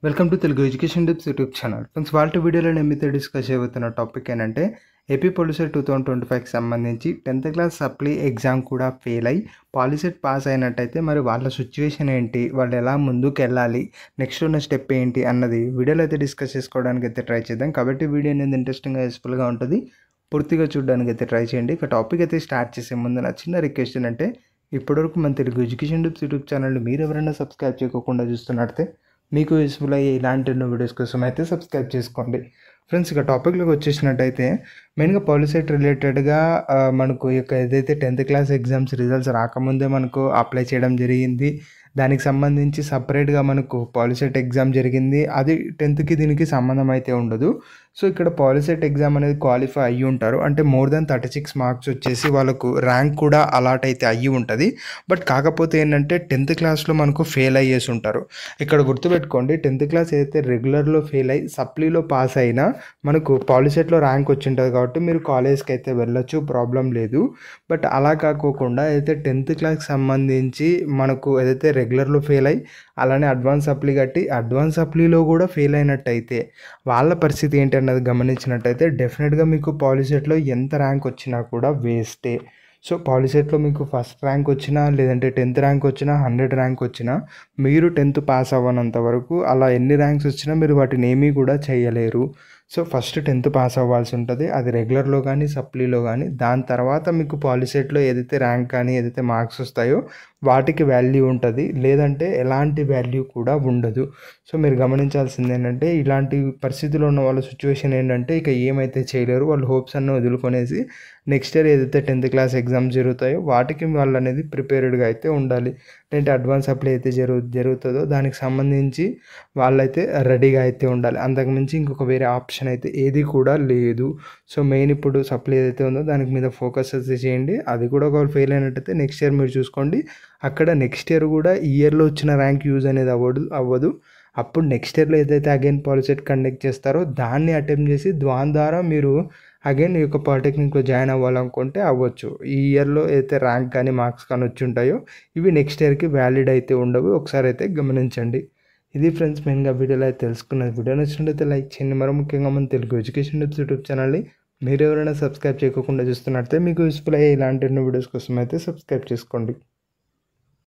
Welcome to Telugu education tips YouTube channel. Friends, వాళ్ళ వీడియోలో నేను మీతో డిస్కస్ చేయబోతున్న టాపిక్ ఏంటంటే ఏపీ పాలిసెట్ 2025కి సంబంధించి 10th క్లాస్ సప్లీ ఎగ్జామ్ కూడా ఫెయిల్ అయ్యి పాలిసెట్ పాస్ అయినట్టయితే మరి వాళ్ళ సిచ్యువేషన్ ఏంటి, వాళ్ళు ఎలా ముందుకు వెళ్ళాలి, నెక్స్ట్ ఉన్న స్టెప్ ఏంటి అన్నది వీడియోలో అయితే డిస్కస్ చేసుకోవడానికి అయితే ట్రై చేద్దాం. కాబట్టి వీడియో అనేది ఇంట్రెస్టింగ్గా యూస్ఫుల్గా ఉంటుంది, పూర్తిగా చూడడానికి అయితే ట్రై చేయండి. ఇక టాపిక్ అయితే స్టార్ట్ చేసే ముందు నా చిన్న రిక్వెస్ట్ ఏంటంటే ఇప్పటివరకు మన Telugu education tips YouTube channel మీరు ఎవరైనా సబ్స్క్రైబ్ చేయకుండా చూస్తున్నట్టే మీకు యూస్ఫుల్ అయ్యే ఇలాంటి వీడియోస్ కోసం అయితే సబ్స్క్రైబ్ చేసుకోండి. ఫ్రెండ్స్, ఇక టాపిక్లోకి వచ్చేసినట్టయితే మెయిన్గా పాలిసెట్ రిలేటెడ్గా మనకు ఇక ఏదైతే 10th క్లాస్ ఎగ్జామ్స్ రిజల్ట్స్ రాకముందే మనకు అప్లై చేయడం జరిగింది. దానికి సంబంధించి సపరేట్గా మనకు పాలిసెట్ ఎగ్జామ్ జరిగింది. అది 10th దీనికి సంబంధం అయితే ఉండదు. సో ఇక్కడ పాలిసెట్ ఎగ్జామ్ అనేది క్వాలిఫై అయ్యి ఉంటారు, అంటే మోర్ దెన్ 36 మార్క్స్ వచ్చేసి వాళ్ళకు ర్యాంక్ కూడా అలాట్ అయితే అయ్యి ఉంటుంది. బట్ కాకపోతే ఏంటంటే 10th క్లాస్లో మనకు ఫెయిల్ అయ్యేసి ఉంటారు. ఇక్కడ గుర్తుపెట్టుకోండి, 10th క్లాస్ ఏదైతే రెగ్యులర్లో ఫెయిల్ అయ్యి సప్లీలో పాస్ అయినా మనకు పాలిసెట్లో ర్యాంక్ వచ్చి ఉంటుంది కాబట్టి మీరు కాలేజ్కి అయితే వెళ్ళొచ్చు, ప్రాబ్లం లేదు. బట్ అలా కాకోకుండా ఏదైతే 10th క్లాస్కి సంబంధించి మనకు ఏదైతే రెగ్యులర్లో ఫెయిల్ అయ్యి అలానే అడ్వాన్స్ సప్లీ కట్టి అడ్వాన్స్ సప్లీలో కూడా ఫెయిల్ అయినట్టయితే వాళ్ళ పరిస్థితి ఏంటి అన్నది గమనించినట్టయితే డెఫినెట్గా మీకు పాలిసెట్లో ఎంత ర్యాంక్ వచ్చినా కూడా వేస్టే. సో పాలిసెట్లో మీకు ఫస్ట్ ర్యాంక్ వచ్చినా లేదంటే 10th ర్యాంక్ వచ్చినా 100 ర్యాంక్ వచ్చినా మీరు 10th పాస్ అవ్వనంత వరకు అలా ఎన్ని ర్యాంక్స్ వచ్చినా మీరు వాటిని ఏమీ కూడా చేయలేరు. సో ఫస్ట్ 10th పాస్ అవ్వాల్సి ఉంటుంది, అది రెగ్యులర్లో కానీ సప్లీలో కానీ. దాని తర్వాత మీకు పాలిసెట్లో ఏదైతే ర్యాంక్ కానీ ఏదైతే మార్క్స్ వస్తాయో వాటికి వాల్యూ ఉంటుంది, లేదంటే ఎలాంటి వాల్యూ కూడా ఉండదు. సో మీరు గమనించాల్సింది ఏంటంటే ఇలాంటి పరిస్థితిలో ఉన్న వాళ్ళ సిచ్యువేషన్ ఏంటంటే ఇక ఏమైతే చేయలేరు, వాళ్ళు హోప్స్ అన్నీ వదులుకొనేసి నెక్స్ట్ ఇయర్ ఏదైతే 10th క్లాస్ ఎగ్జామ్స్ జరుగుతాయో వాటికి వాళ్ళు అనేది ప్రిపేర్డ్గా అయితే ఉండాలి. లేదంటే అడ్వాన్స్ అప్లై అయితే జరుగుతుందో దానికి సంబంధించి వాళ్ళైతే రెడీగా అయితే ఉండాలి. అంతకుమించి ఇంకొక వేరే ఆప్షన్ అయితే ఏది కూడా లేదు. సో మెయిన్ ఇప్పుడు సప్లై ఏదైతే ఉందో దానికి మీద ఫోకస్ అయితే చేయండి. అది కూడా ఒకవేళ ఫెయిల్ అయినట్టయితే నెక్స్ట్ ఇయర్ మీరు చూసుకోండి, అక్కడ నెక్స్ట్ ఇయర్ కూడా ఈ ఇయర్లో వచ్చిన ర్యాంక్ యూజ్ అనేది అవ్వదు. అప్పుడు నెక్స్ట్ ఇయర్లో ఏదైతే అగైన్ పాలిసెట్ కండక్ట్ చేస్తారో దాన్ని అటెంప్ట్ చేసి దాని ద్వారా మీరు అగైన్ ఈ యొక్క పాలిటెక్నిక్లో జాయిన్ అవ్వాలనుకుంటే అవ్వచ్చు. ఈ ఇయర్లో అయితే ర్యాంక్ కానీ మార్క్స్ కానీ వచ్చి ఉంటాయో ఇవి నెక్స్ట్ ఇయర్కి వ్యాలిడ్ అయితే ఉండవు, ఒకసారి అయితే గమనించండి. ఇది ఫ్రెండ్స్ మెయిన్గా వీడియోలో అయితే తెలుసుకున్నది. వీడియో నచ్చినట్లయితే లైక్ చేయండి. మరో ముఖ్యంగా మన తెలుగు ఎడ్యుకేషన్ టిప్స్ యూట్యూబ్ ఛానల్ని మీరు ఎవరైనా సబ్స్క్రైబ్ చేయకుండా చూస్తున్నట్లయితే మీకు యూస్ఫుల్ అయ్యే ఇలాంటి వీడియోస్ కోసం అయితే సబ్స్క్రైబ్ చేసుకోండి.